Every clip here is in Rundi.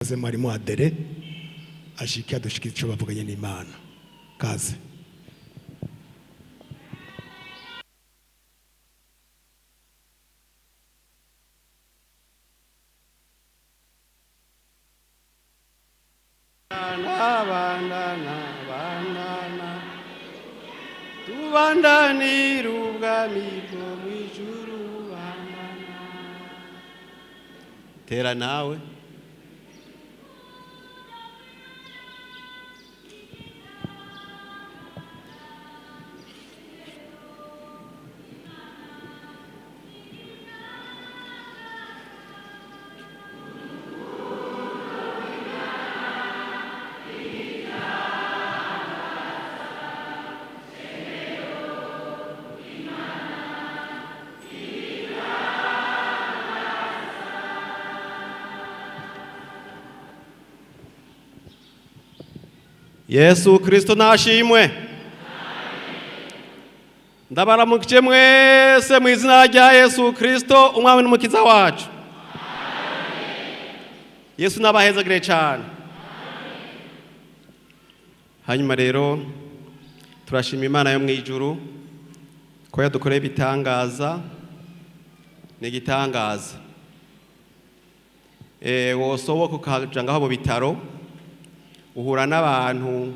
Kaze mwarimu Adere ashike adushikira ico bavuganye n'Imana. Kaze. Tubandanira ubwami bwo mw'ijuru bandana. Tera nawe. Yesu Kristo nashimwe. Ndabaramukije mwese mu izina rya Yesu Kristo umwami n'umukiza wacu. Yesu nabahezagire cyane. Hanyuma rero turashima Imana yo mw'ijuru ko yadukoreye ibitangaza n'igitangaza. Wosoboka ukaja ngaho mu bitaro uhura n'abantu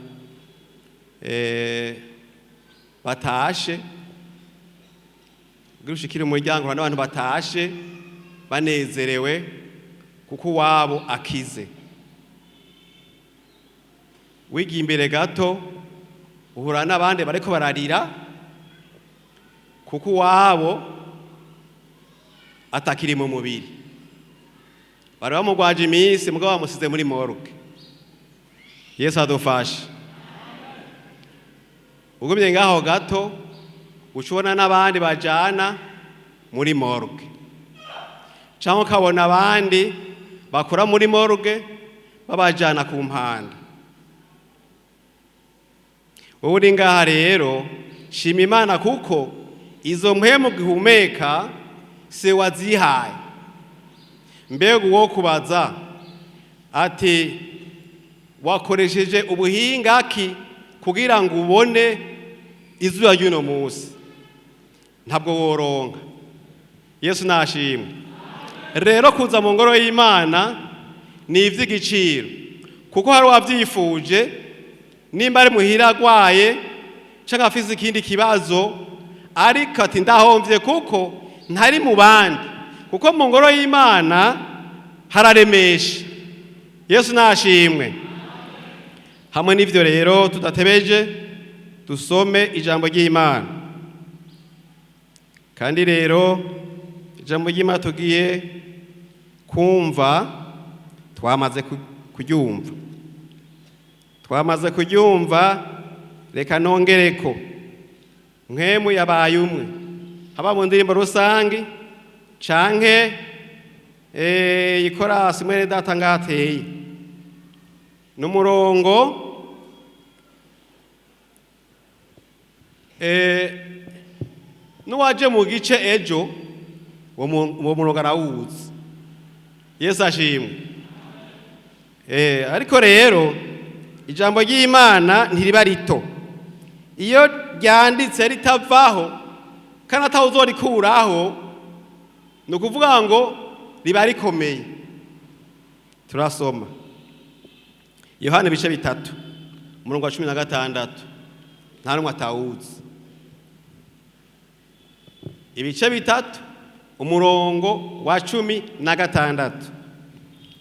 batashe, ushikira umuryango uhura n'abantu batashe banezerewe kuko uwabo akize. Wigiye imbere gato uhura n'abandi bariko bararira kuko uwabo atakiri mu mubiri, bari bamugwaje iminsi mugabo bamusize muri morgue. Yesu adufashe. Ugumye ngaho gato ucubona n'abandi bajana muri morgue, canke ukabona abandi bakora muri morgue babajana ku mpanda. Wowe uri ngaha rero shima Imana kuko izo mpwemu gihumeka se wazihaye. Mbega uwo kubaza ati wakoresheje ubuhinga ki kugira ngo ubone izuba ry'uno munsi? Ntabwo woronka. Yesu nashimwe. Rero kuza mu ngoro y'Imana ni ivy'igiciro kuko hari wavyifuje, nimba ari muhira agwaye canke afise ikindi kibazo ariko ati ndahomvye kuko ntari mu bandi, kuko mu ngoro y'Imana hararemesha. Yesu nashimwe. Hamwe n'ivyo rero tudatebeje dusome ijambo ry'Imana. Kandi rero ijambo ry'Imana tugiye kumva twamaze kuryumva, reka nongereko mwemu yabaye umwe, haba mu ndirimbo rusangi canke ikorasi mwene data ngateye n'umurongo nuwaje mu gice ejo uwo murongo arawuzi. Yesu ashimwe. Ariko rero ijambo ry'Imana ntiriba rito, iyo ryanditse ritavaho kandi atawuzorikuraho ni ukuvuga ngo riba rikomeye. Turasoma Yohana ibice 3 umurongo wa 16, nta numwe atawuzi. Ibice 3 umurongo wa 16.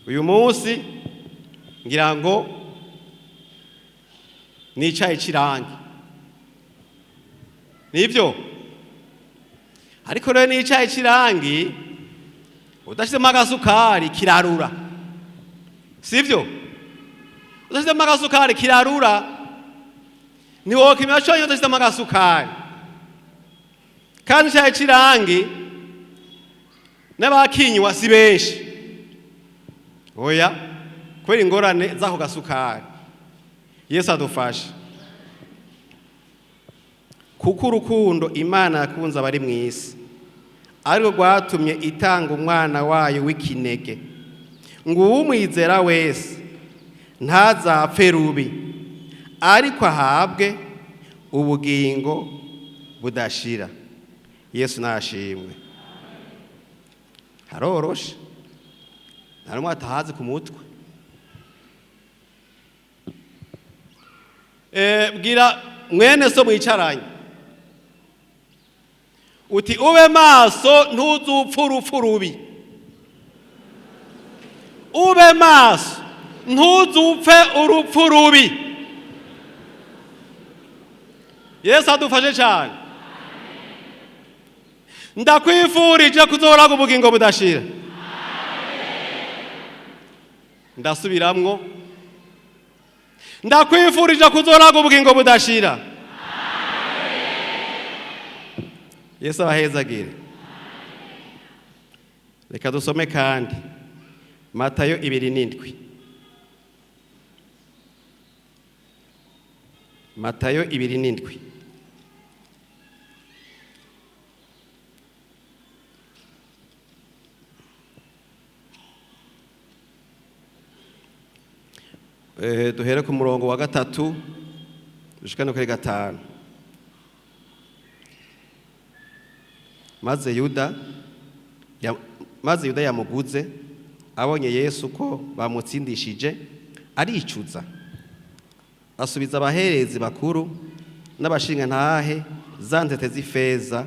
Uyu munsi ngira ngo nicaye cirangi, nivyo? Ariko rero nicaye cirangi udashizemo agasukari kirarura, sivyo? Udashizemo agasukari kirarura, ntiwokimenya co iyo udashizemo agasukari. Kandi icayi cirangi n'abakinywa si benshi, oya, kubera ingorane z'ako gasukari. Yesu adufashe. Kuko urukundo Imana yakunze abari mw'isi ariko rwatumye itanga umwana wayo w'ikinege ngo uwumwizera wese ntazapfe rubi, ariko ahabwe ubugingo budashira. Yesu nashimwe. Haroroshe, nta n'umwe atahazi ku mutwe. Bwira mwene so mwicaranye uti ube maso ntuzupfa urupfu rubi. Ube maso ntuzupfe urupfu rubi. Yesu adufashe cyane. Ndakwifurije kuzoraga ubugingo budashira. Ndasubiramwo, ndakwifurije kuzoraga ubugingo budashira. Yesu abahezagire. Reka dusome kandi Matayo 2:7. Matayo 2:7. Duhere ku murongo wa 3 dushika no kuri 5. Maze Yuda yamuguze abonye Yesu ko bamutsindishije aricuza, asubiza abaherezi bakuru n'abashinga ntahe za ntete z'ifeza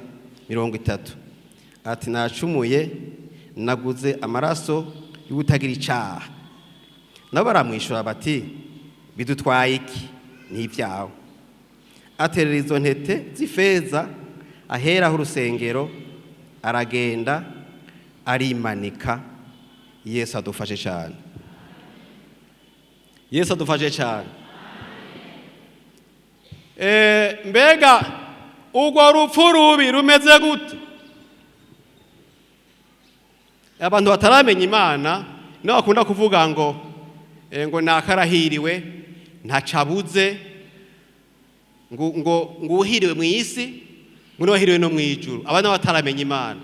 30 ati nacumuye, naguze amaraso y'ubutagira icyaha. Nabo baramwishura bati bidutwaye iki? Ni ibyawe. Aterera izo ntete z'ifeza aheraho urusengero, aragenda arimanika. Yesu adufashe cyane. Yesu adufashe cyane. Mbega urwo rupfu rubi rumeze gute? Abantu bataramenya Imana nibo bakunda kuvuga ngo nakarahiriwe, ntacabuze, ngo uhiriwe mu isi, ngo wahiriwe no mu ijuru. Abana bataramenya Imana,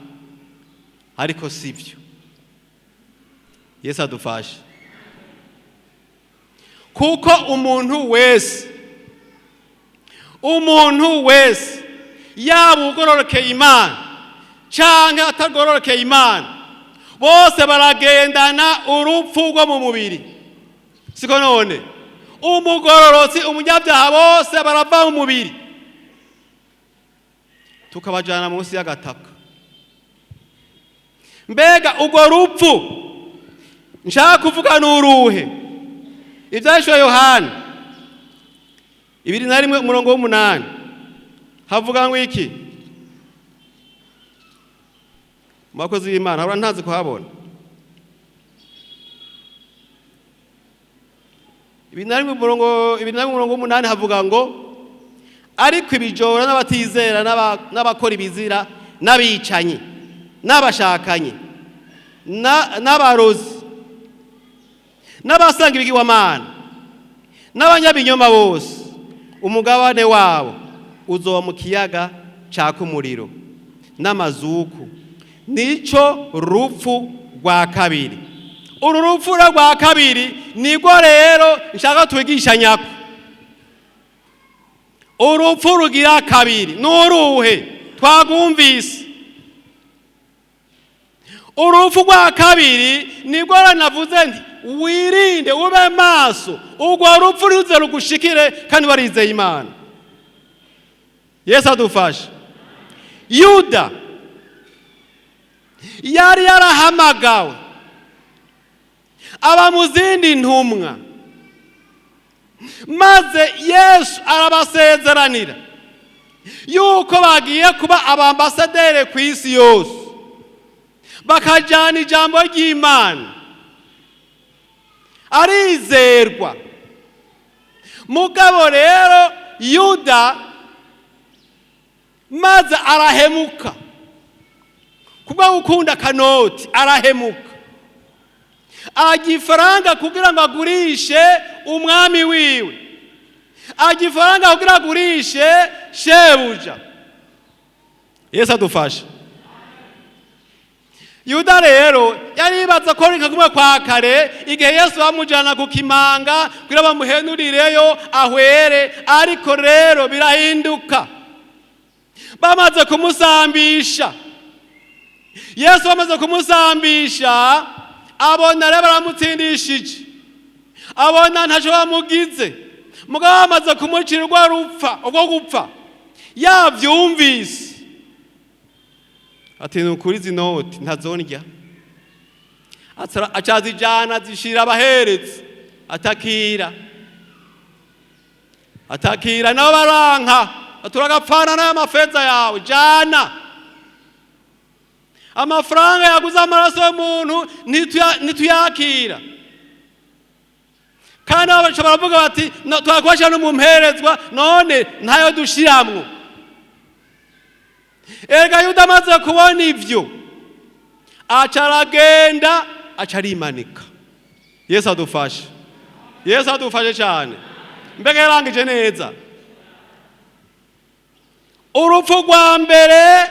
ariko sivyo. Yesu adufashe. Kuko umuntu wese yaba ugororokeye Imana canke atagororokeye Imana, bose baragendana urupfu rwo mu mubiri. Siko none umugororotsi umunyabyaha bose barava mu mubiri, tukabajana munsi y'agataka. Mbega urwo rupfu nshaka kuvuga n'uruhe? Ivyashwe Yohana 2:8 havuga ngo iki? Makozi y'Imana hora ntazi kuhabona. 2:8 havuga ngo ariko ibijora n'abatizera n'abakora ibizira n'abicanyi n'abashakanye n'abarozi n'abasanga ibigirwamana n'abanyabinyoma bose, umugabane wabo uzoba mu kiyaga caka umuriro n'amazuku. Nico rupfu rwa kabiri. Uru rupfu rwa kabiri nirwo rero nshaka twigisha nyako. Urupfu rugira kabiri n'uruhe? Twagumvise. Urupfu rwa kabiri nirwo navuze nti wirinde, ube maso, urwo rupfu ruze rugushikire kandi warizeye Imana. Yesu adufashe. Yuda yari yarahamagawe aba mu zindi ntumwa, maze Yesu arabasezeranira yuko bagiye kuba abambasaderi ku isi yose, bakajyana ijambo ry'Imana. Arizerwa. Mugabo rero Yuda maze arahemuka, kubwo gukunda kanoti arahemuka, ajya ifaranga kugira ngo agurishe umwami wiwe, ajya ifaranga kugira agurishe shebuja. Yesu adufashe. Yuda rero yaribaza ko rikaguma kwa kare igihe Yesu bamujana ku kimanga kugira bamuhenurireyo ahwere, ariko rero birahinduka. Bamaze kumusambisha, Yesu bamaze kumusambisha, abona rero baramutsindishije, abona ntacyo bamugize, mugabo bamaze kumucira ubwo gupfa yavyumvise ati nukuri zinoti ntazondya, acazijana zishira abaherezi, atakira nabo baranka, turagapfana n'aya mafeza yawe, jana amafaranga yaguze amaraso y'umuntu ntituyakira. Kandi bashobora kuvuga bati twakwasha n'umumperezwa none ntayo dushiramwo. Erega Yuda amaze kubona ivyo acaragenda acarimanika. Yesu adufashe, Yesu adufashe cyane. Mbega yarangije neza. Urupfu rwa mbere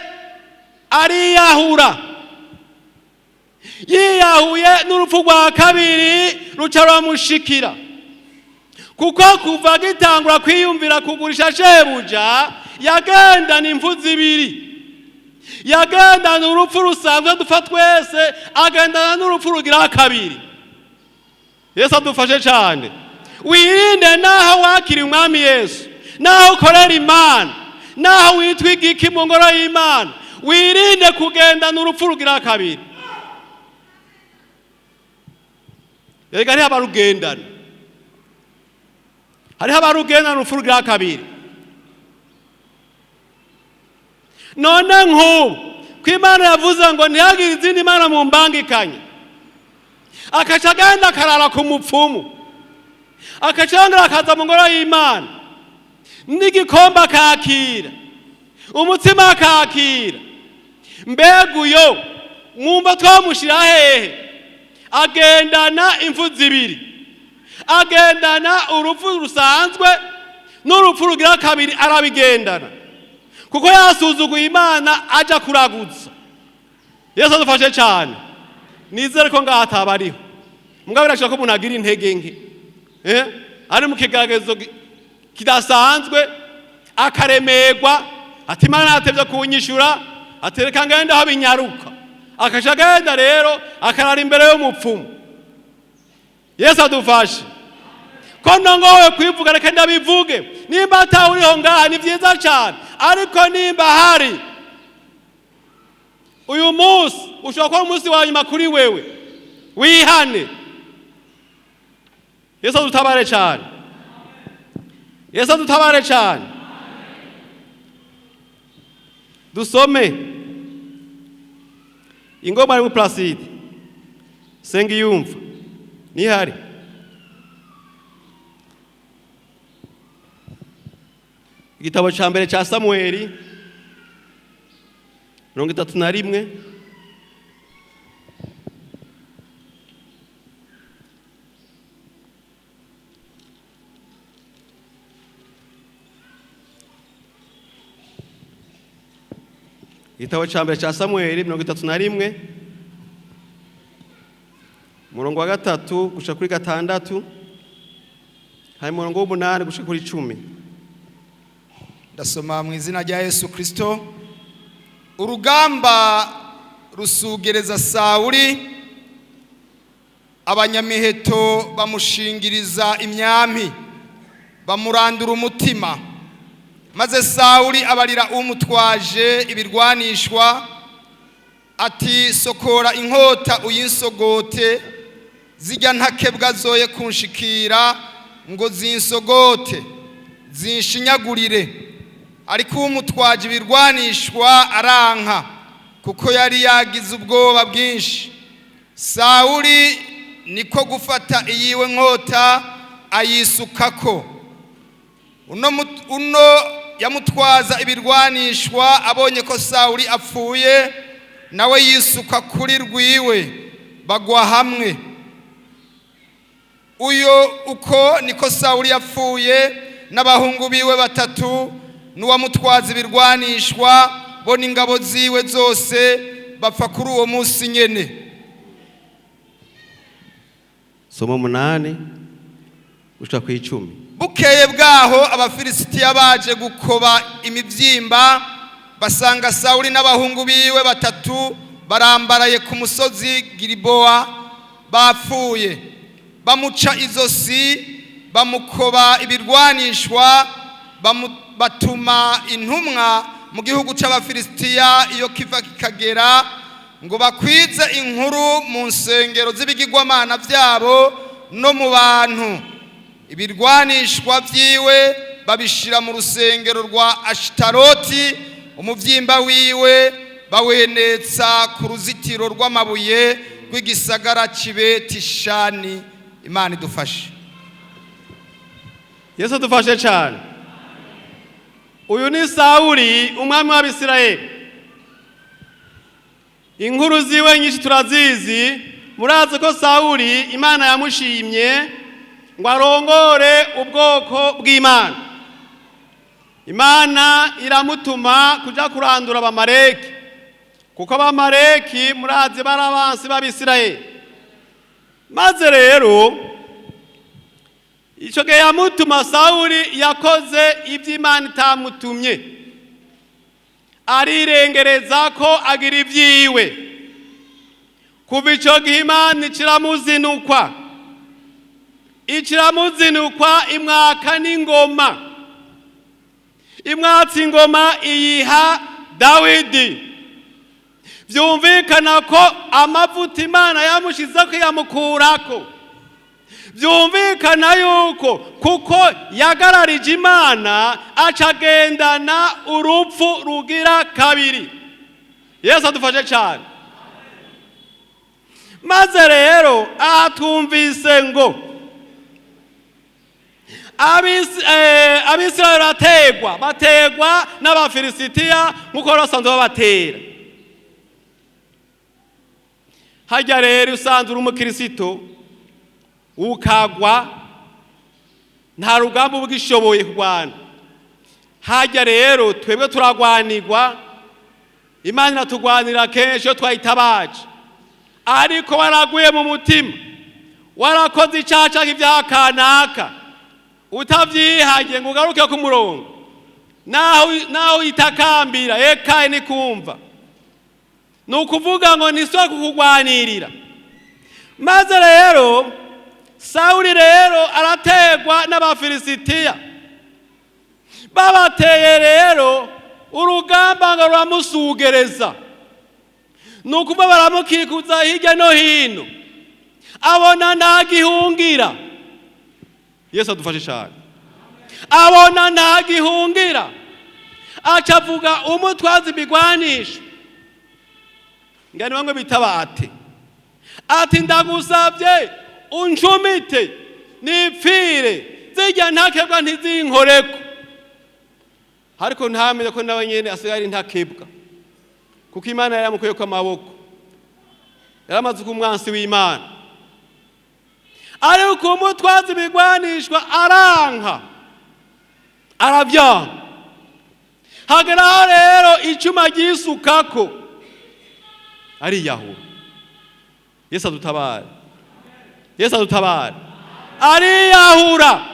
ariyahura, yiyahuye n'urupfu rwa kabiri ruca ruramushikira, kuko kuva gitangura kwiyumvira kugurisha shebuja yagendana impfu zibiri. Yagendana urupfu rusanzwe dupfa twese, agendana n'urupfu rugira kabiri. Yesu adufashe cyane. Wirinde naho wakiri umwami Yesu, naho ukorera Imana, naho witwa igiki mu ngoro y'Imana, wirinde kugendana urupfu rugira kabiri. Erega hariho abarugendana, hariho abarugendana urupfu rugira kabiri. None nk'ubu ko Imana yavuze ngo ntihagire izindi mana mu mbangikanye, akaca agenda akarara ku mupfumu, akaca yongera akaza mu ngoro y'Imana, n'igikombe akakira, umutsima akakira, mbega uyo mwumva twamushira hehe? Agendana impfu zibiri, agendana urupfu rusanzwe n'urupfu rugira kabiri, arabigendana kuko yasuzuguye Imana aja kuraguza. Yesu adufashe cyane. Nizere ko ngaha atabariho, mugabo birashaka ko umuntu agira intege nke, ari mu kigeragezo kidasanzwe akaremerwa, ati Imana yatevye kunyishura, atereka ngenda aho binyaruka, akaca agenda rero akarara imbere y'umupfumu. Yesu adufashe. Ko nongowe kwivuga reka ndabivuge, nimba atawuriho ngaha ni vyiza cyane, ariko nimba hari uyu munsi ushobora kuba umunsi wa nyuma kuri wewe, wihane. Yesu adutabare cyane, Yesu adutabare cyane. Dusome ingoma ya Placide Sengiyumva nihari. Igitabo cya mbere cya Samueli 31. Igitabo cya mbere cya Samueli 31 murongo wa 3 gushika kuri 6, hari murongo wa 8 gushika kuri 10. Ndasoma mu izina rya Yesu Kristo. Urugamba rusugereza Sawuli, abanyamiheto bamushingiriza imyami, bamurandura umutima. Maze Sawuli abarira umutwaje ibirwanishwa ati sokora inkota uyinsogote, zijya ntakebwa zoye kunshikira ngo zinsogote zinshinyagurire. Ariko umutwaje ibirwanishwa aranka, kuko yari yagize ubwoba bwinshi. Sawuli niko gufata iyiwe nkota ayisukako. Uno yamutwaza ibirwanishwa, abonye ko Sawuli apfuye, nawe yisuka kuri rwiwe, bagwa hamwe. Uyo uko niko Sawuli yapfuye n'abahungu biwe 3, n'uwamutwaza ibirwanishwa bo n'ingabo ziwe zose bapfa kuri uwo munsi nyene. Somo 8 gushika ku 10. Bukeye bwaho abafilisitiya baje gukoba imivyimba, basanga Sawuli n'abahungu biwe 3 barambaraye ku musozi Gilibowa bapfuye. Bamuca izosi, bamukoba ibirwanishwa, batuma intumwa mu gihugu c'abafilisitiya iyo kiva kikagera ngo bakwize inkuru mu nsengero z'ibigirwamana vyabo no mu bantu. Ibirwanishwa vyiwe babishira mu rusengero rwa Ashitaroti, umuvyimba wiwe bawenetsa ku ruzitiro rw'amabuye rw'igisagara c'Ibetishani. Imana idufashe. Yesu dufashe cyane. Uyu ni Sawuli umwami w'Abisirayeli. Inkuru ziwe nyinshi turazizi. Murazi ko Sawuli Imana yamushimye ngo arongore ubwoko bw'Imana. Imana iramutuma kuja kurandura abamaleki, kuko abamaleki murazi barabansi b'Abisirayeli. Maze rero ico gihe yamutuma, Sawuli yakoze ivyo Imana itamutumye, arirengereza ko agira ivyiwe. Kuva ico gihe Imana iciramuzinukwa imwaka n'ingoma. Imwatsi ingoma iyiha Dawidi. Vyumvikana ko amavuta Imana yamushizeko yamukurako. Vyumvikana yuko kuko yagararije Imana acagendana urupfu rugira kabiri. Yesu adufashe cyane. Maze rero atumvise ngo Abisirayeli bategwa n'abafilisitiya nkuko basanzwe babatera. Hajya rero usanzwe uri umukristo ukagwa, nta rugamba ubwishoboye kurwana. Hajya rero twebwe turagwanirwa, Imana iratugwanira kenshi iyo twayitabaje. Ariko waraguye mu mutima, warakoze icaca nk'ivya kanaka, utavyihaye ngo ugaruke ku murongo, naho itakambira ekaye ni kumva, nukuvuga ngo niswa kukugwanirira. Maze rero Sawuli rero arategwa n'abafilisitiya. Babateye rero urugamba ngo ruramusugereza, nukuva baramukikuza hirya no hino, abona ntagihungira. Yesu adufashe cyane. Abona ntagihungira, acavuga umutwazi ibigwanisho, ngani bamwe bitaba ati ndagusabye unjumite nipfire, zijya ntakebwa ntizinkoreko. Ariko ntamenye ko nawe nyene asigaye ntakebwa, kuko Imana yaramukuye ku amaboko, yaramaze kumwansi w'Imana. Ariko umutwazi ibigwanishwa aranka, aravyanga. Hageraho rero icuma gisukako ariyaho. Yesu adutabare. Yesu adutabare. Ariyahura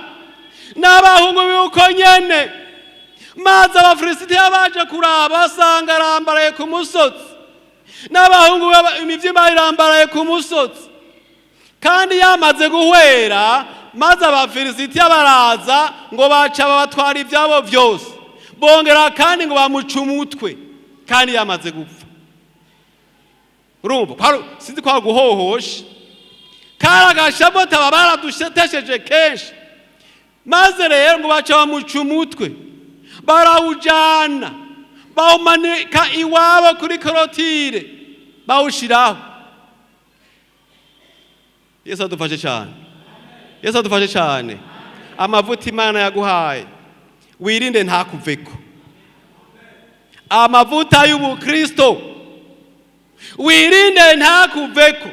n'abahungu b'uko nyene. Maze abafilisitiya baje kuraba, basanga arambaraye ku musozi, n'abahungu imivyimba irambaraye ku musozi. Kandi yamaze guhwera, maze abafilisitiya baraza ngo baca babatwara ivyabo vyose, bongera kandi ngo bamuca umutwe, kandi yamaze gupfa. Urumva sinzi kwa guhohosha, karagashabota baradushetesheje kenshi. Maze rero ngo baca bamuca umutwe, barawujana bawumanika iwabo kuri korotire, bawushiraho. Yesu adufashe cyane. Yesu adufashe cyane. Amavuta Imana yaguhaye wirinde ntakuveko. Amavuta y'ubukristo wirinde ntakuveko,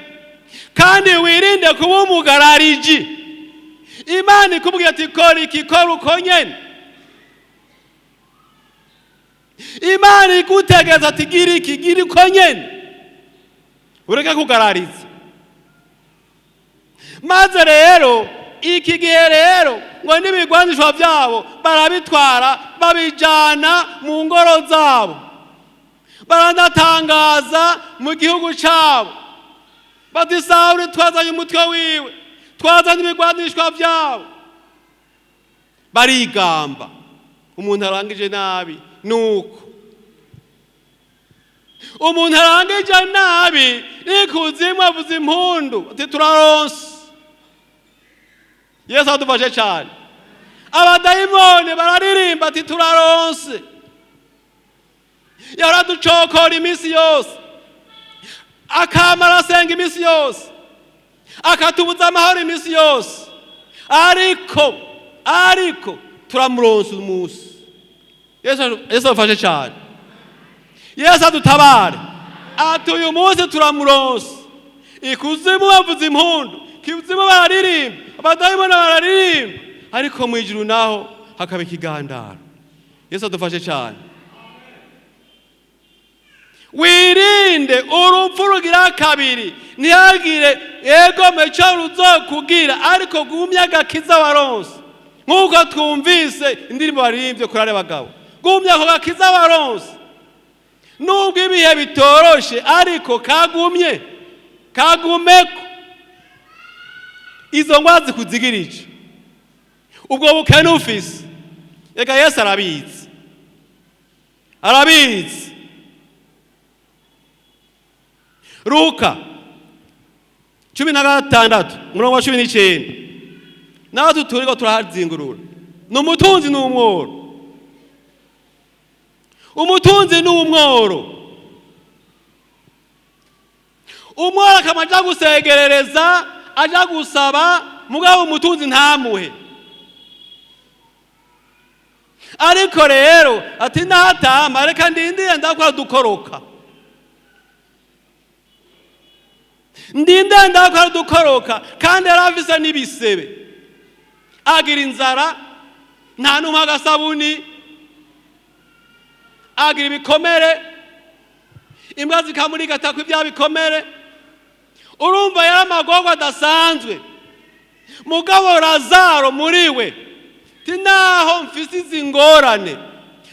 kandi wirinde kuba umugarariji. Imana ikubwiye ati kora iki, kora uko nyene. Imana igutegeza ati gira iki, gira uko nyene. ureke kugarariza. Maze rero iki gihe rero ngo n'ibigwanishwa byabo barabitwara babijana mu ngoro zabo, baranatangaza mu gihugu cyabo bati Sawuli twazanye umutwe wiwe, twazanye ibigwanishwa byabo. Barigamba. Umuntu arangije nabi nuko umuntu arangije nabi n'ikuzimu avuza impundu ati turaronse. Yesu adufashe cyane. Abadayimoni bararirimba ati turaronse. Yaraducokora iminsi yose, akamara asenga iminsi yose, akatubuza amahoro iminsi yose, ariko turamuronse umunsi. Yesu adufashe cyane. Yesu adutabare ati uyu munsi turamuronse. Ikuzimu bavuza impundu, ikuzimu bararirimba, abadayimoni bararirimba, ariko mu ijuru naho hakaba ikigandaro. Yesu adufashe cyane. Wirinde urupfu rugira kabiri, ntihagire ego meco ruzokugira, ariko gumya agakiza waronse. Nk'uko twumvise indirimbo baririmbye kuri ale bagabo, gumya ako gakiza waronse. Nubwo ibihe bitoroshe ariko kagumeko. Izo ngwa zikuzigirije, ubwo bukene ufise, ega Yesu arabizi. Luka 16:19 naho tuturiko turahazingurura. N'umutunzi n'umworo, umutunzi n'umworo. Umworo akamaja gusegerereza, aja gusaba, mugabo umutunzi ntamuhe. Ariko rero ati natama reka ndindire ndakora dukoroka, ndinde ndakora dukoroka. Kandi yaravise n'ibisebe, agira inzara, nta numwe agasabuni, agira ibikomere, imbwa zikamurigata kw'ibya bikomere. Urumva yari amagorwa adasanzwe. Mugabo Lazaro muriwe tinaho mfise izi ngorane,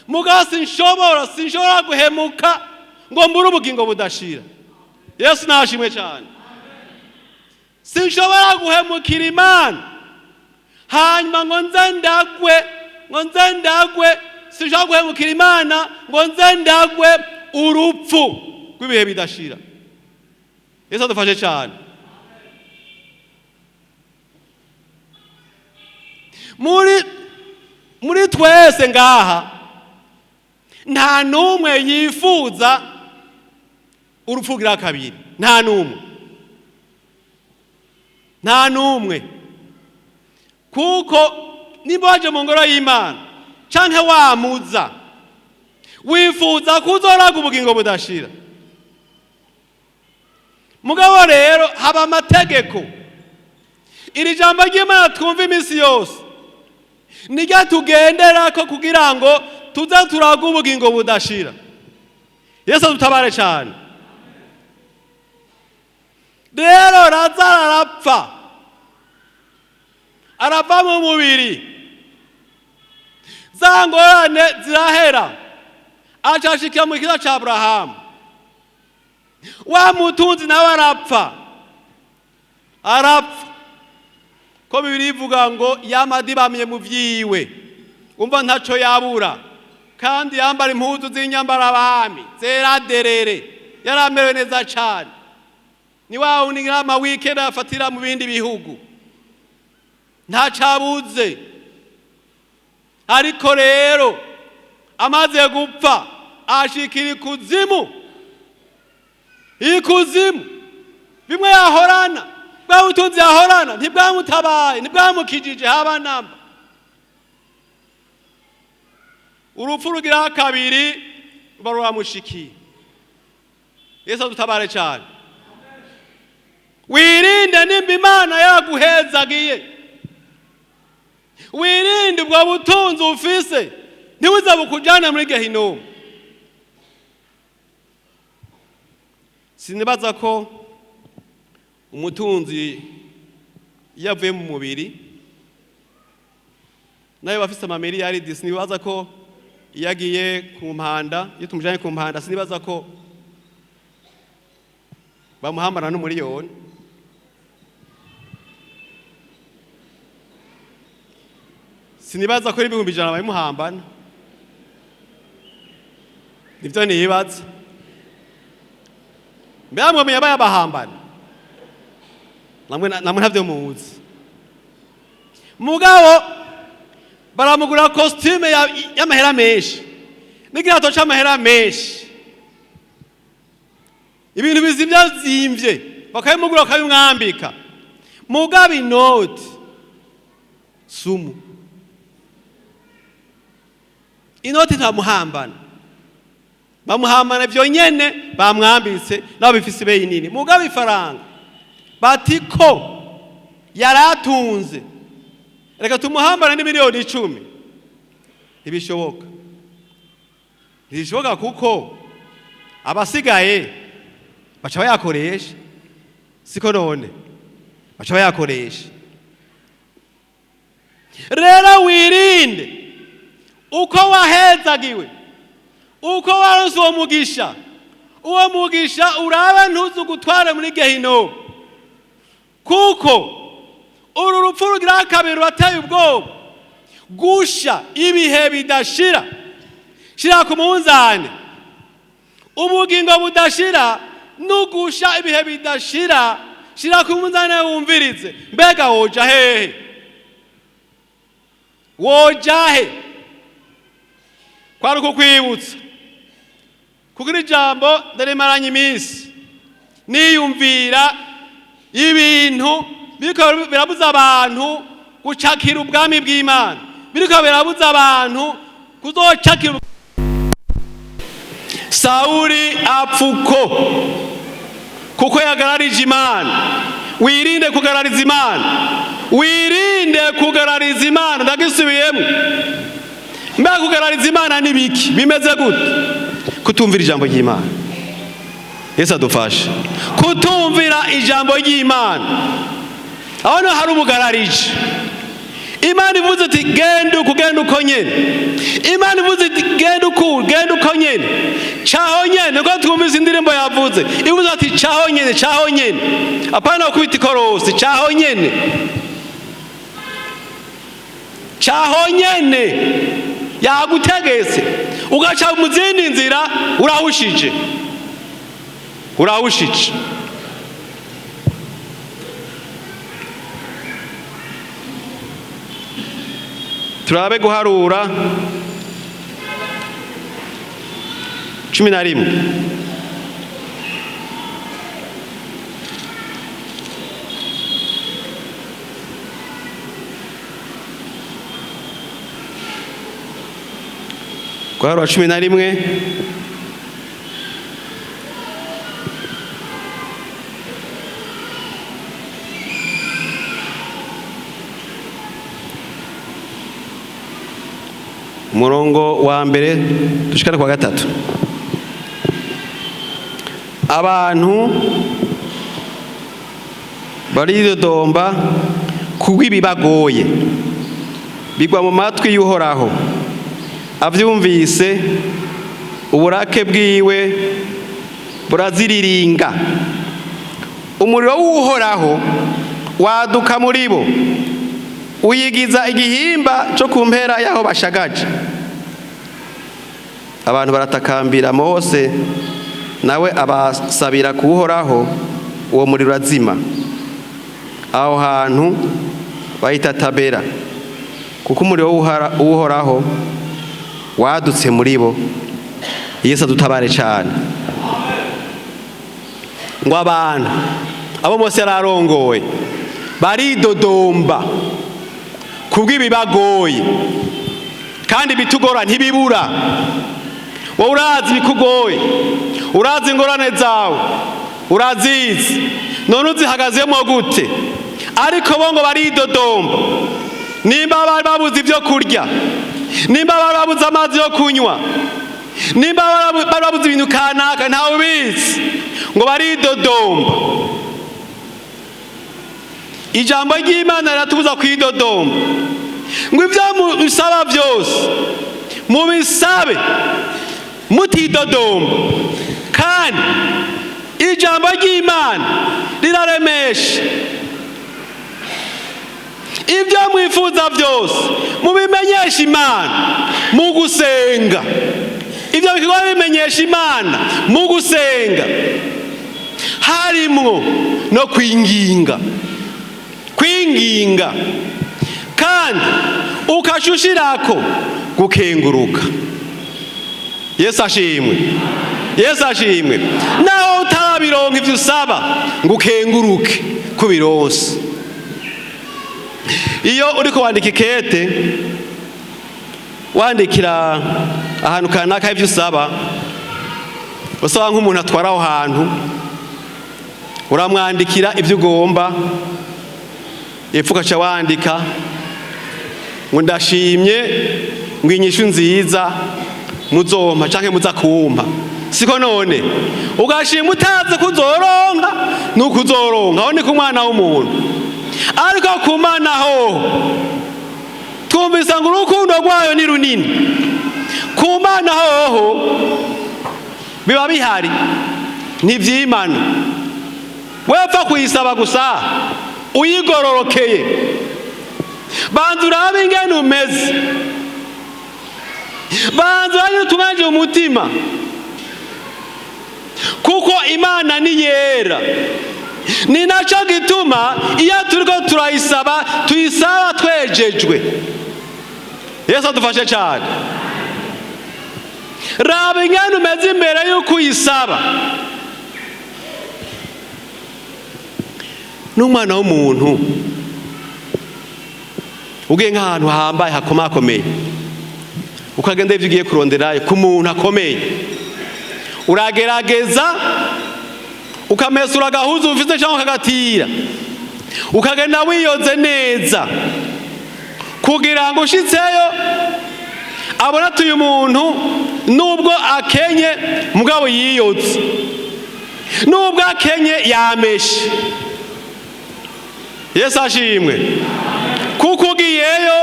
mugabo sinshobora guhemuka ngo mbure ubugingo budashira. Yesu nashimwe cyane. Sinshobora guhemukira Imana hanyuma ngo nze ndagwe, sinshobora guhemukira Imana ngo nze ndagwe urupfu rw'ibihe bidashira. Yesu adufashe cyane. Muri twese ngaha nta numwe yifuza urupfu gira kabiri, nta numwe. Kuko nimba waje mu ngoro y'Imana canke wamuza wifuza kuzoraga ubugingo budashira. Mugabo rero haba amategeko. Iri jambo ry'Imana twumva iminsi yose niryo tugenderako kugira ngo tuze turaga ubugingo budashira. Yesu adutabare cyane. Rero Lazaro arapfa mu mubiri, za ngorane zirahera, acashikira mu kiza ca Aburahamu. Wa mutunzi nawe arapfa. Ko Bibiliya ivuga ngo yamadibamye mu vyiwe, umva ntaco yabura, kandi yambara impuzu z'inyambara abami zera derere, yaramerewe neza cyane. Ni wa undi ngama weekend afatira mu bindi bihugu, ntacabuze. Ariko rero amaze gupfa ashikira ikuzimu, bimwe yahorana, bwa butunzi yahorana ntibwamutabaye, ntibwamukijije haba namba. Urupfu rugira kabiri ruba ruramushikiye. Yesu adutabare cyane. Wirinde nimba Imana yaguhezagiye, wirinde ubwo butunzi ufise ntibuze bukujyane muri Gehinomu. Sinibaza ko umutunzi iyo avuye mu mubiri nawe bafise amamiliyaridi, sinibaza ko iyo agiye ku mpanda, iyo tumujanye ku mpanda, sinibaza ko bamuhambana n'umuriyoni. Sinibaza ko ibihumbi 100 bamuhambana. Nivyo nibaza. Mbega mwamenye bayabahambana? Namwe ntavyo muzi. Mugabo baramugura costume y'amahera menshi n'igirato c'amahera menshi, ibintu bizimvye bakabimugura bakabimwambika. Mugabo inoti sumu, inoti ntamuhambana, bamuhambana vyo nyene bamwambitse nabo bifise ibeyi nini. Mugabo ifaranga batiko yaratunze, reka tumuhambana n'imiliyoni 10, ntibishoboka. Ntibishoboka kuko abasigaye baca bayakoresha, siko none baca bayakoresha. Rero wirinde uko wahezagiwe, uko waronse uwo mugisha urabe ntuzugutware muri Gehinomu, kuko uru rupfu rugira kabiri rurateye ubwoba. Gusha ibihe bidashira, shira ku munzane ubugingo budashira, n'ugusha ibihe bidashira, shira ku munzane wumvirize. Mbega woja hehe? Woja he? Kwari kukwibutsa kugira ijambo ndarimaranye iminsi niyumvira ibintu biriko birabuza abantu gucakira ubwami bw'Imana, biriko birabuza abantu kuzocakira. Sauli apfuko kuko yagararije Imana. Wirinde kugarariza Imana, wirinde kugarariza Imana. Ndagisubiyemo, mbega kugarariza Imana ni biki? Bimeze gute? Kutumvira ijambo ry'Imana. Yesu adufashe kutumvira ijambo ry'Imana. Aho no hari umugararije. Imana ivuze ati genda uko nyene, Imana ivuze ati genda uko nyene, caho nyene. Ngo twumvise indirimbo yavuze, ivuze ati caho nyene, apana kubita ikorosi, caho nyene, caho nyene. Yagutegetse ugaca mu zindi nzira, urahushije. Turabe guharura 11. Guharura 11. Umurongo wa mbere dushikana kwa 3. Abantu baridodomba kubw'ibibagoye, bigwa mu matwi y'Uhoraho. Avyumvise uburake bwiwe buraziriringa. Umuriro w'Uhoraho waduka muri bo, uyigiza igihimba cyo ku mpera yaho bashagaje. Abantu baratakambira Mose, nawe abasabira kuhoraho. Uwo muriro urazima. Aho hantu bahita Tabera, kuko umuriro w'Uhoraho wadutse muri bo. Yesu adutabare cyane. Ngo abantu abo Mose yararongoye baridodomba kubw'ibibagoye, kandi bitugora ntibibura. Wowe urazi bikugoye, urazi ingorane zawe, urazizi, none uzihagazemo gute? Ariko bo ngo baridodomba. Nimba bari babuze ibyo kurya, nimba bari babuze amazi yo kunywa, nimba bari babuze ibintu kanaka, ntawe ubizi, ngo baridodomba. ijambo ry'Imana riratubuza kwidodomba ngo ibyo musaba byose mubisabe mutidodomba, kandi ijambo ry'Imana riraremesha. Ibyo mwifuza byose mubimenyesha Imana mu gusenga. Ibyo bikorwa bimenyesha Imana mu gusenga, harimwo no kwinginga kandi ukashushirako gukenguruka. Yesu ashimwe, Yesu ashimwe. Naho utarabironka ivyo usaba ngo ukenguruke kubironse. Iyo uriko wandika ikete, wandikira ahantu kanaka ivyo usaba, usaba nk'umuntu atwara aho hantu, uramwandikira ivyo ugomba, epfo ugaca wandika ngo ndashimye ngo inyishu nziza muzompa canke muza kumpa. Siko none ugashima utazi kuzoronka nuko uzoronka. Aho ni ku mwana w'umuntu, ariko ku Mana ho twumvise ngo urukundo rwayo ni runini. Ku Mana hoho biba bihari, ntivyimana. Wepfa kuyisaba gusa uyigororokeye. Banza urabe ingene umeze, banza urabe utunganije umutima, kuko Imana ni yera. Ni naco gituma iyo turiko turayisaba tuyisaba twejejwe. Yesu adufashe cyane. Raba ingene umeze imbere y'uko uyisaba. N'umwana w'umuntu ugiye nk'ahantu hambaye hakomakomeye, ukagenda ivyo ugiye kuronderayo ku muntu akomeye, uragerageza ukamesura agahuzu ufite cyangwa ukagatira, ukagenda wiyoze neza kugira ngo ushitseyo abona ati uyu muntu nubwo akenye mugabo yiyoze, nubwo akenye yameshe. Yesu ashimwe. Kuko ugiyeyo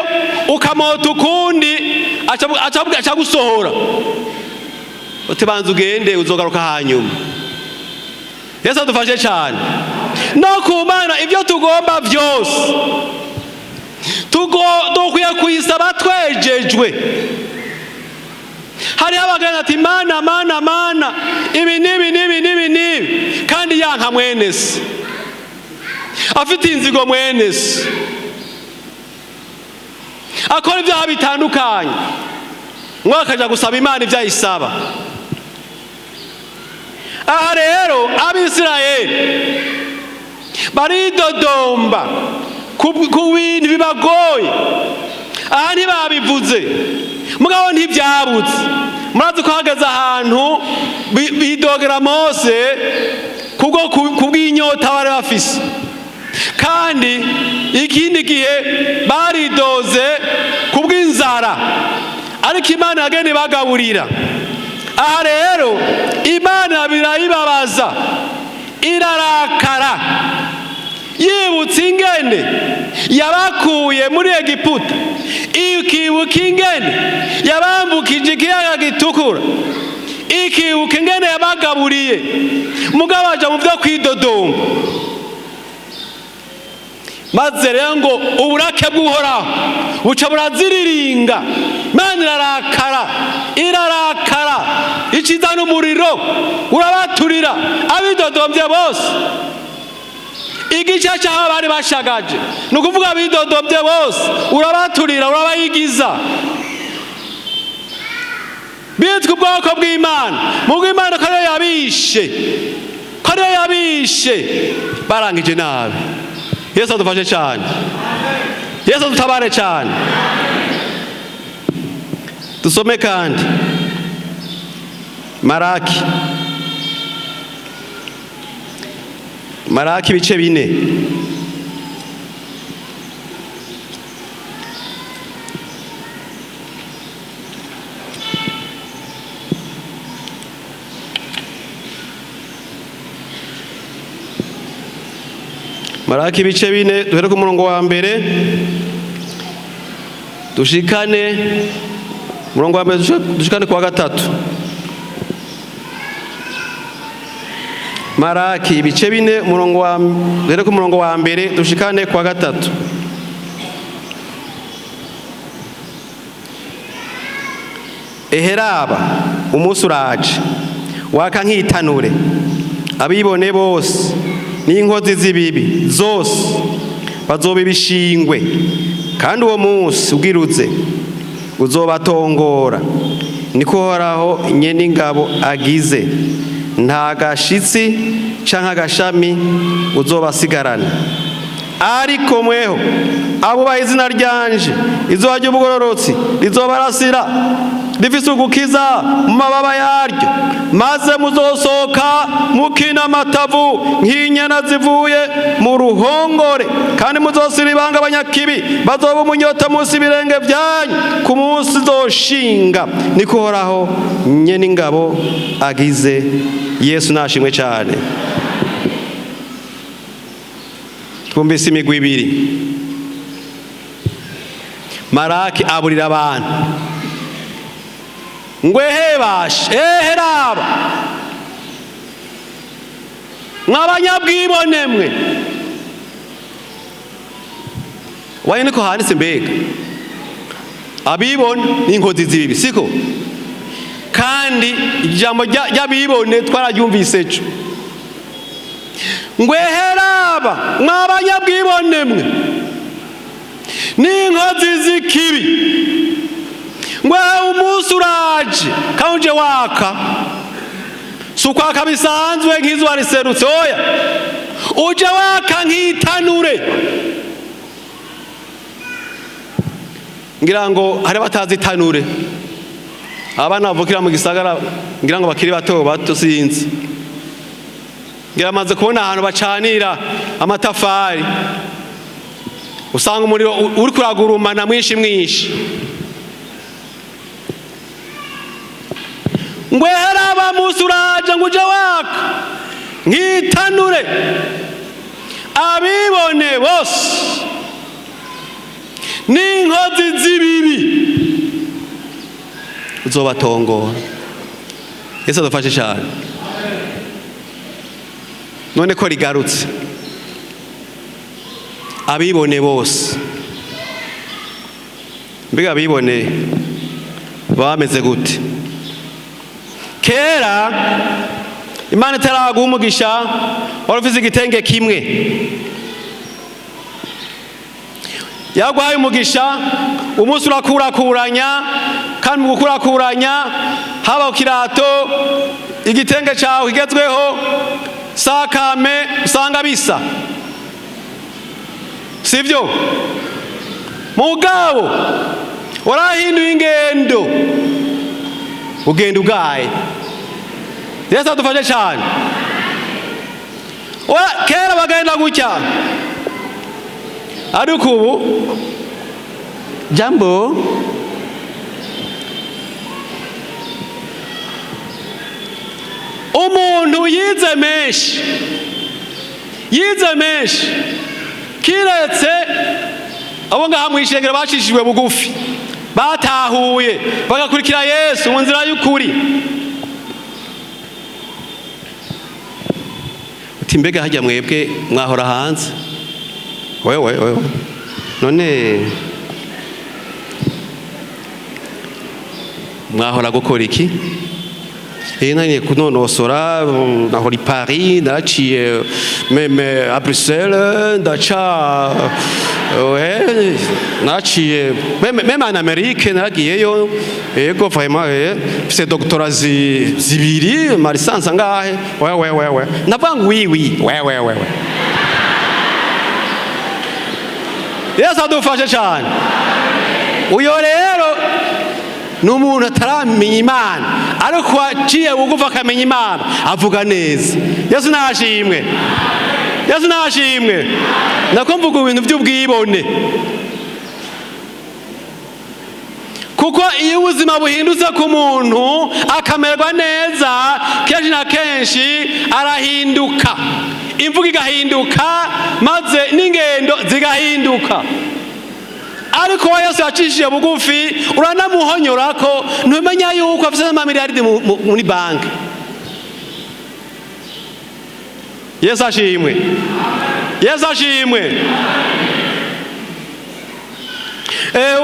ukamota ukundi aca gusohora, utibanza ugende uzogaruka hanyuma. Yesu adufashe cyane. No ku Mana ibyo tugomba byose dukwiye kuyisaba twejejwe. Hariho abagana ati Mana ibi nibi, kandi yanka mwene se, afite inzigo mwene se, akora ibyaha bitandukanye, mwakaja gusaba Imana ibyo ayisaba. Aha rero Abisirayeli baridodomba ku bintu bibagoye. Aha ntibabivuze mugabo ntibyabutse. Murazi ko hageze ahantu bidogera Mose kubw'inyota bari bafise, kandi ikindi gihe baridoze kubw'inzara, ariko Imana yagenda ibagaburira. Aha rero Imana birayibabaza, irarakara, yibutse ingene yabakuye muri Egiputa, ikibuka ingene yabambukije ikiyaga gitukura, ikibuka ingene yabagaburiye, mugabo aja mu byo kwidodomba. Maze rero ngo uburake bw'Uhoraho buca buraziriringa. Imana irarakara, icizana umuriro urabaturira abidodombye bose. Igice cy'aho bari bashagaje, ni ukuvuga abidodombye bose urabaturira, urabayigiza. Bitwa ubwoko bw'Imana, mu bw'Imana ko ariyo yabishe, barangije nabi. Yesu adufashe cyane, Yesu adutabare cyane. Dusome kandi Maraki ibice 4. Maraki ibice 4 duhere ku murongo wa mbere dushikane murongo wa mbere dushikane kwa gatatu. Maraki ibice 4 murongo wa duhere ku murongo wa mbere dushikane kwa gatatu. Eheraba umunsi uraje waka nk'itanure, abibone bose n'inkozi z'ibibi zose bazoba ibishingwe, kandi uwo munsi ugiruze uzobatongora, niko Uhoraho nyene ingabo agize. Nta gashitsi canke agashami uzobasigarana. Ariko mweho abubaha izina ryanje, izuba ry'ubugororotsi rizobarasira rifise ugukiza mu mababa yaryo, maze muzosohoka mukina amatavu nk'inyana zivuye mu ruhongore, kandi muzosira ibanga abanyakibi bazoba umunyota munsi ibirenge vyanyu ku munsi uzoshinga, niko Uhoraho nyene ingabo agize. Yesu nashimwe cyane. Twumvise imigwi ibiri. Maraki aburira abantu ngwehebashe eheraba mw'abanyabwibone mwe. Waye niko handitse mbega abibone n'inkozi z'ibibi, siko? Kandi ijambo ry'abibone twararyumvise cyo. Ngweheraba mw'abanyabwibone mwe n'inkozi z'ikibi, ngwehe umunsi uraje kanje waka, sukwaka bisanzwe nk'izuba riserutse, oya uje waka nk'itanure. Ngira ngo hari batazi itanure, abana bavukira mu gisagara ngira ngo bakiri bato bato sinzi, ngira amaze kubona ahantu bacanira amatafari, usanga umuriro uri kuragurumana mwinshi mwinshi. Ngweheraba munsi uraje ngo uje waka nk'itanure, abibone bose n'inkozi z'ibibi uzobatongora. Yesu adufashe cyane. None ko rigarutse, abibone bose, mbega abibone bameze gute? Kera Imana itaraguha umugisha wari ufise igitenge kimwe, yaguhaye umugisha umunsi urakurakuranya, kandi mu gukurakuranya haba kirato igitenge cyawe kigezweho sakame usanga bisa, sivyo? Mugabo warahinduye ingendo, ugenda ugaye. Yesu adufashe cyane. Kera bagenda gutya, ariko ubu jambo umuntu yize menshi kiretse abo ngaha mu ishengero bacishijwe bugufi, batahuye bagakurikira Yesu mu nzira y'ukuri. Uti mbega hajya mwebwe mwahora hanze, wewe none mwahora gukora iki? Nani kunonosora, nahora i Paris, naraciye meme à Bruxelles, ndaca naraciye meme en Amerique, naragiyeyo. Yego vraiment c'est doctorat zibiri, ma licence angahe? Ouais. Navuga oui. Ouais. Yesu adufashe cyane. Uyo rero n'umuntu ataramenya Imana, ariko aciye bugufi akamenya Imana avuga neza. Yesu nashimwe. Nako mvuga ibintu by'ubwibone, kuko iyo ubuzima buhindutse ku muntu akamerwa neza, kenshi na kenshi arahinduka. imvugo igahinduka maze n'ingendo zigahinduka. Ariko uwo Yesu yacishije bugufi uranamuhonyorako ntumenya yuko afite n'amamiliyaridi muri banki. Yesu ashimwe. Yesu ashimwe.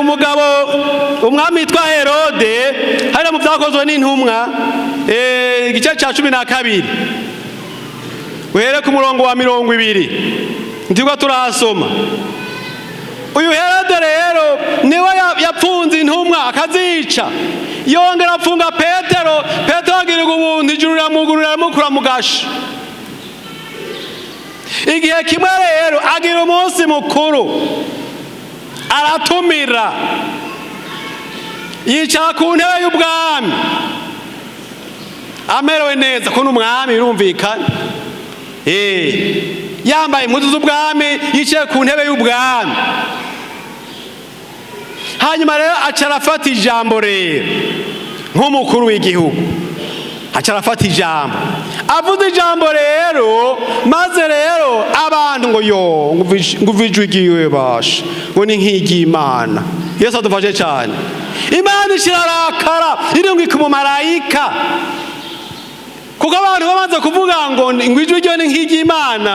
Umugabo umwami yitwa Herode hari mu Byakozwe n'Intumwa igice cya 12 uhere ku murongo wa 20 ndiko turasoma. Uyu Herode rero niwe yapfunze intumwa akazica, yongera apfunga Petero agirirwa ubuntu ijuru riramugurura mukura mugasha. Igihe kimwe rero agira umunsi mukuru aratumira, yicara ku ntebe y'ubwami amerewe neza ko n'umwami birumvikana, yambaye impuzu z'ubwami yicaye ku ntebe y'ubwami. Hanyuma rero aca arafata ijambo rero nk'umukuru w'igihugu, aca arafata ijambo, avuze ijambo rero maze rero abantu ngo ngo ijwi ryiwe basha ngo ni nk'iry'Imana. Yesu adufashe cyane. Imana ishirarakara irungika umumarayika, kuko abantu bamaze kuvuga ngo ijwi ryo ni nk'iry'Imana,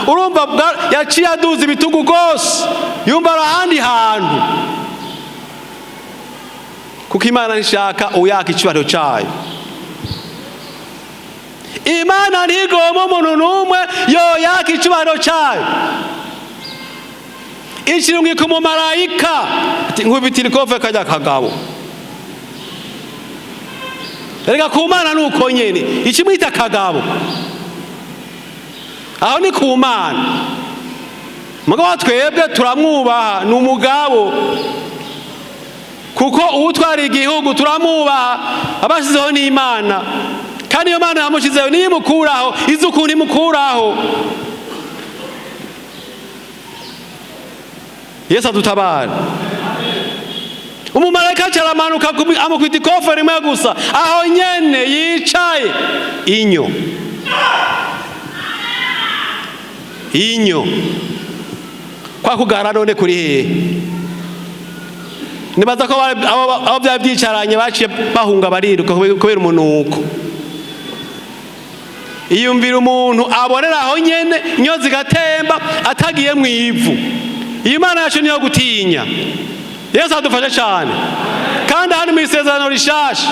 urumva yaciye aduza ibitugu rwose yumva ari ahandi hantu, kuko Imana ntishaka uyaka icyubahiro cyayo. Imana ntigomba umuntu n'umwe yoyaka icyubahiro cyayo. Ishirungika umumarayika nkubitira ikofe kajya kagabo. Erega ku Mana nuko nyene ikimwita kagabo aho ni ku Mana. Mugabo twebwe turamwubaha, ni umugabo, kuko uwutwara igihugu turamwubaha, abashizeho n'Imana, kandi iyo Mana yamushizeho niyo imukuraho izi ukuntu imukuraho. Yesu adutabara. Umumarayika aramanuka amukubita ikofe rimwe gusa aho nyene yicaye, inyo kwa kugara none kuri hehe? Nibaza ko abo byari byicaranye baciye bahunga bariruka kubera umunuko. Iyumvira umuntu abonera aho nyene inyo zigatemba atagiye mu ivu. Imana yacu niyo gutinya. Yesu adufashe cyane. Kandi hano mu isezerano rishasha,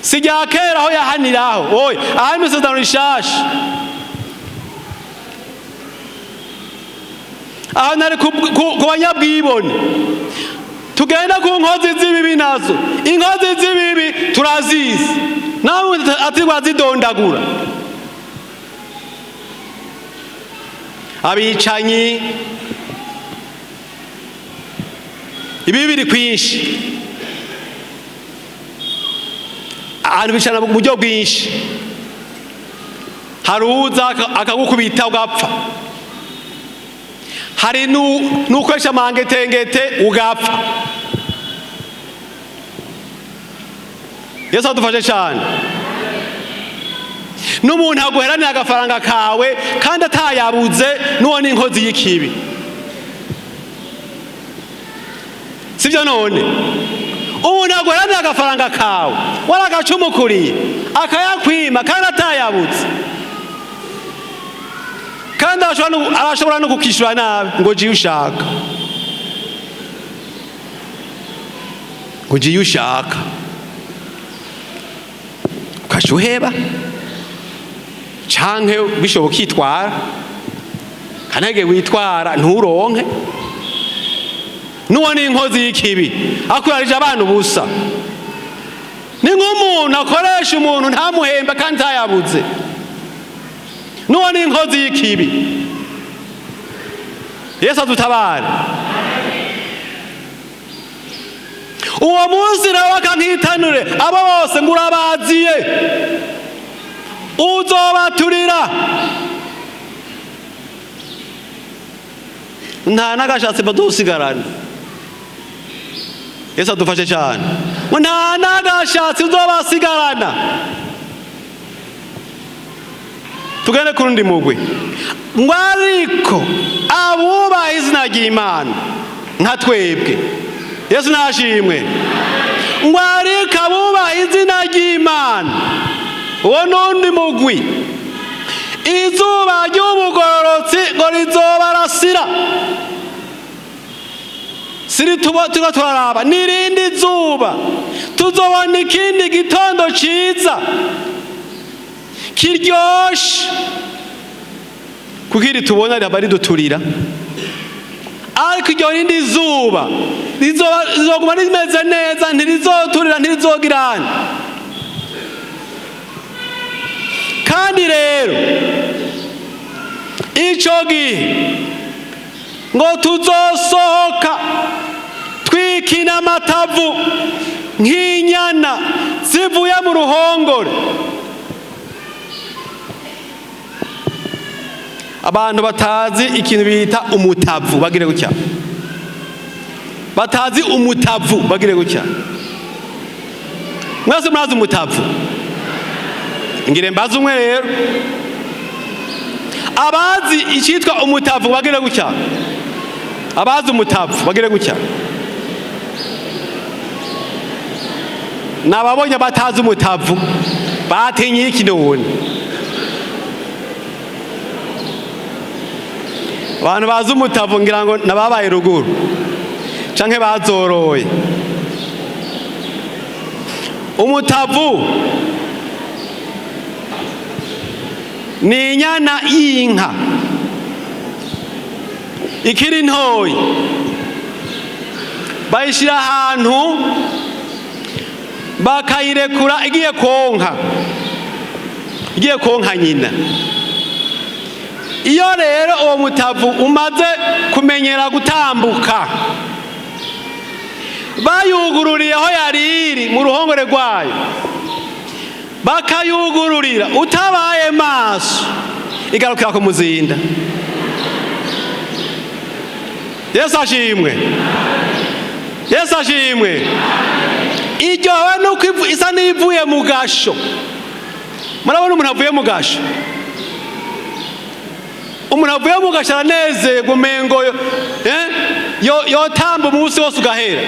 si rya kera aho yahaniraho, oya aha mu isezerano rishasha, aha nari ku banyabwibone tugenda ku nkozi z'ibibi nazo. Inkozi z'ibibi turazizi, nawe atigwa zidondagura. Abicanyi, ibi biri kwinshi, abantu bicana mu buryo bwinshi. Hari uza akagukubita ugapfa, hari n'ukoresha amangetengete ugapfa. Yesu adufashe cyane. N'umuntu aguheranira agafaranga kawe kandi atayabuze, n'uwo ni inkozi y'ikibi, sibyo? None umuntu aguheranira agafaranga kawe waragacumukuriye akayakwima kandi atayabuze, kandi arashobora no kukishyura nabi ngo jiye ushaka, ngo jiye ushaka ukashuheba canke bishoboka kitwara, kanage witwara nturonke. Nuwo ni inkozi y'ikibi akurarije abantu ubusa. Ni nk'umuntu akoresha umuntu ntamuhemba kandi ntayabuze. Nuwo ni inkozi y'ikibi. Yesu adutabare. Uwo munsi nawe akankitanure abo bose ngo urabaziye, uzobaturira, nta n'agashatsi badusigarana. Yesu adufashe cyane. Nta n'agashatsi uzobasigarana, tugende ku rundi mugwi ngo ariko abubaha izina ry'Imana nka twebwe. Yesu nashimwe. Ngo ariko abubaha izina ry'Imana, uwo n'undi mugwi, izuba ry'ubugororotsi ngo rizobarasira. Siri tuba turaraba n'irindi zuba, tuzobona ikindi gitondo ciza kiryoshe, kugira tubona raba riduturira. Ariko iryo rindi zuba rizoguma rimeze neza, ntirizoturira, ntirizogirana. Kandi rero ico gihe ngo tuzosohoka twikina amatavu nk'inyana zivuye mu ruhongore. Abantu batazi ikintu bita umutavu bagire gutya, batazi umutavu bagire gutya. Mwese murazi umutavu? Ngire mbaze umwe rero, abazi icyitwa umutavu bagire gutya. Abazi umutavu bagire gutya. Nababonye batazi umutavu batinye iki none? Abantu bazi umutavu ngira ngo nababaye ruguru canke bazoroye. Umutavu ni inyana y'inka ikiri ntoyi, bayishira ahantu bakayirekura igiye konka nyina. Iyo rero uwo mutavu umaze kumenyera gutambuka, bayugururiye aho yari iri mu ruhongore rwayo, bakayugururira, utabaye maso igarukira ku muzinda. Yesu ashimwe. Yesu ashimwe. Iryowe nuko isa n'ivuye mu gasho. Murabona umuntu avuye mu gasho? Umuntu avuye mu gasho aranezerwa umengo yotamba umunsi wose ugahera.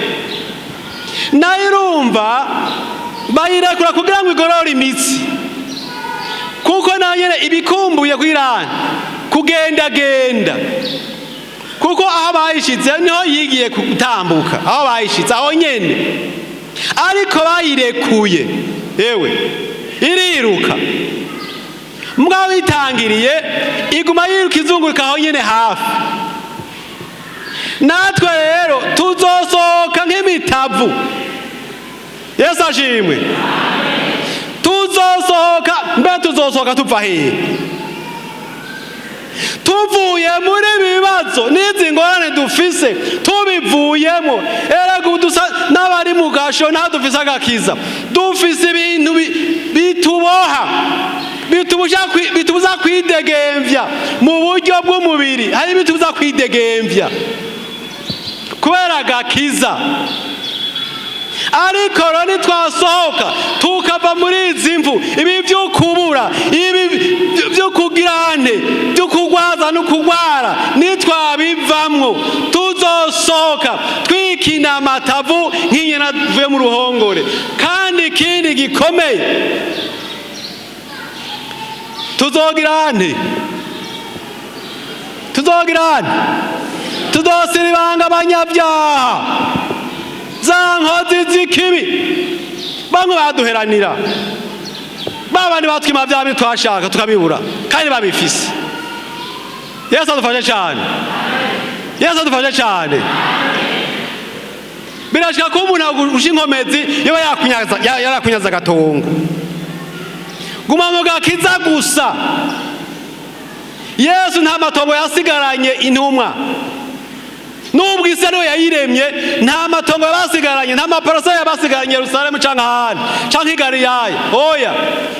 Nayo irumva bayirekura kugira ngo igorore imitsi, kuko nayo nyene ibikumbuye kwirana kugendagenda, kuko aho bayishitse niho yigiye gutambuka, aho bayishitse aho nyene. Ariko bayirekuye, yewe iriruka, mbwa bitangiriye iguma yiruka izunguruka aho nyene hafi. Natwe rero tuzosohoka nk'imitavu. Yesu ashimwe. Tuzosohoka, mbe tuzosohoka tuva hehe? Tuvuye muri bibazo n'izi ngorane dufise, tubivuyemo. Erega dusa n'abari mu gasho nta dufise agakiza, dufise ibintu bituboha, bitubuza kwidegemvya mu buryo bw'umubiri. Hari bitubuza kwidegemvya kubera agakiza. Ariko rero twasohoka tukava muri izi mvu, ibi byo kubura, ibi byo kugirane, byo kugwaza no kugwara, nitwabivamwo tuzosohoka twikina amatavu nk'inyana vuye mu ruhongore. Kandi ikindi gikomeye, tuzogirane, tuzosiribanga abanyabyaha, za nkozi z'ikibi. Bamwe baduheranira, babandi batwima bya bintu twashaka tukabibura kandi babifise. Yesu adufashe cyane. Yesu adufashe cyane. Birashika ko umuntu ushinkomezi yoba yakunyaza gatongo. Guma mu gakiza gusa. Yesu nta matongo yasigaranye intumwa. Nubwo isi ariyo yayiremye, nta matongo yabasigaranye, nta maparasera yabasigaranye Yerusalemu canke ahandi canke i Galilaya. Oya,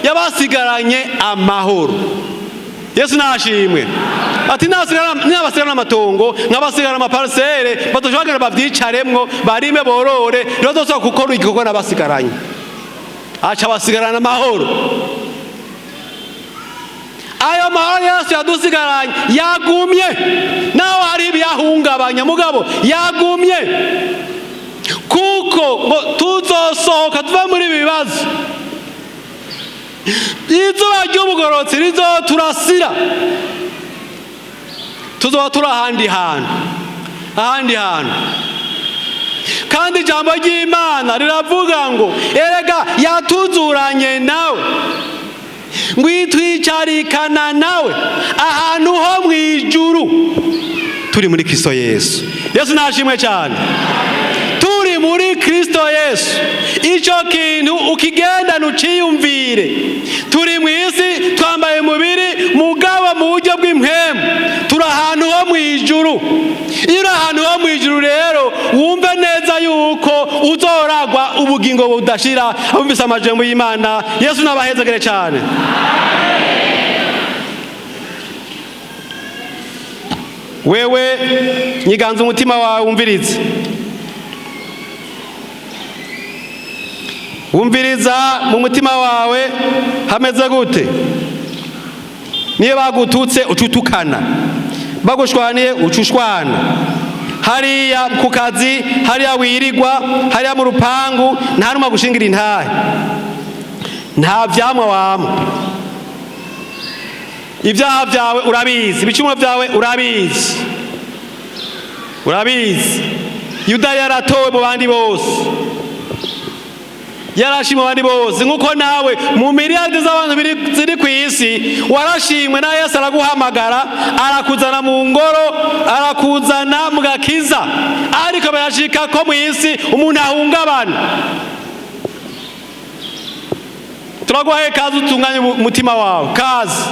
yabasigaranye amahoro. Yesu nashimwe. Ati nabasigarana amatongo, nk'abasigara amaparasere, badoshobora bavyicaremwo, barime borore, ntibazosohoka gukora igikorwa n'abasigaranye. Aca basigarana amahoro. ayo mahoro Yesu yadusigaranye yagumye, naho hari ibyahungabanya mugabo yagumye, kuko ngo tuzosohoka tuva muri ibi bibazo, izuba ry'ubugororotsi rizoturasira, tuzoba turi ahandi hantu. Kandi ijambo ry'Imana riravuga ngo erega yatuzuranye nawe, ngo itwicarikana nawe ahantu ho mu ijuru, turi muri Kristo Yesu. Yesu nashimwe cyane. Turi muri Kristo Yesu, icyo kintu ukigenda nuciyumvire. Turi mu isi twambaye umubiri mugabo mu buryo bw'impwemu, turi ahantu ho mu ijuru. Iyo uri ahantu ho mu ijuru rero wumve neza yuko uzoragwa ubugingo budashira. Abumvise amajambo y'Imana, Yesu nabahezagire cyane. Wewe nyiganza umutima wawe wumviriza mu mutima wawe hameze gute? Niyo bagututse ucutukana, bagushwaniye ucushwana, hariya ku kazi, hariya wirigwa, hariya mu rupangu, nta numwe gushingira intahe, nta vyamwa wamwe. Ibyaha byawe urabizi, ibicumuro byawe urabizi. Yuda yaratowe mu bandi bose, yarashimwe mu bandi bose, nkuko nawe mu miliyari z'abantu ziri ku isi warashimwe, na Yesu araguhamagara, arakuzana mu ngoro, arakuzana mu gakiza. Ariko barashika ko mu isi umuntu ahungabana. Turaguhaye kazi utunganye umutima wawe, kazi.